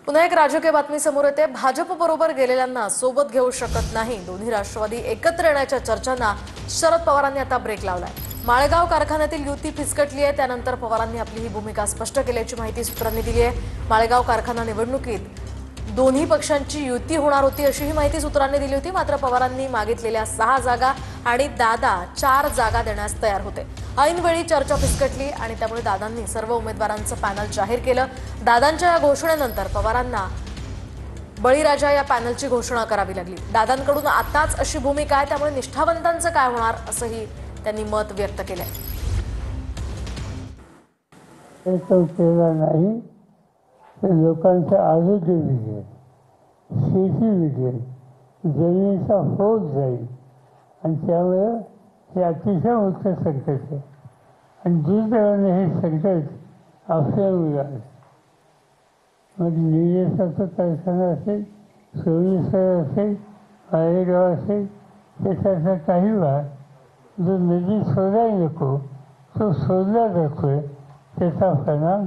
पुन्हा एक राजकीय बातमी समोर येते। भाजप बरोबर गेलेल्यांना सोबत घेऊ शकत नाही। दोन्ही राष्ट्रवादी एकत्र येण्याच्या चर्चांना शरद पवारांनी आता ब्रेक लावलाय। माळेगाव कारखान्यातील युती फिसकटली आहे, त्यानंतर पवारांनी आपली ही भूमिका स्पष्ट केल्याची माहिती सूत्रांनी दिली आहे। माळेगाव कारखाना निवडणुकीत दोन्ही पक्षांची युती होणार होती अशी ही माहिती सूत्रांनी दिली होती। मात्र पवारांनी मागितलेल्या 6 जागा आणि दादा 4 जागा देण्यास तयार होते। ऐनवेळी चर्चा फिसकटली आणि त्यामुळे दादांनी सर्व उमेदवारांचं पॅनल जाहीर केलं। दादांच्या या घोषणेनंतर पवारांना बळीराजा या पॅनलची घोषणा करावी लागली। दादांकडून आताच अशी भूमिका आहे, त्यामुळे निष्ठावंतांचं काय होणार असंही त्यांनी मत व्यक्त केलंय। लोकांचं आरोग्य बिघडेल, शेती बिघडेल, जमिनीचा होत जाईल आणि त्यामुळे हे अतिशय मोठं संकट आहे आणि दुर्दैवाने हे संकट आपल्याला मिळालं। मग निलेशाचा कारखाना असेल, सोयीसर असेल, माळेगाव असेल, त्याच्यातला काही भाग जो नदी सोडायला नको तो सोडला जातोय, त्याचा परिणाम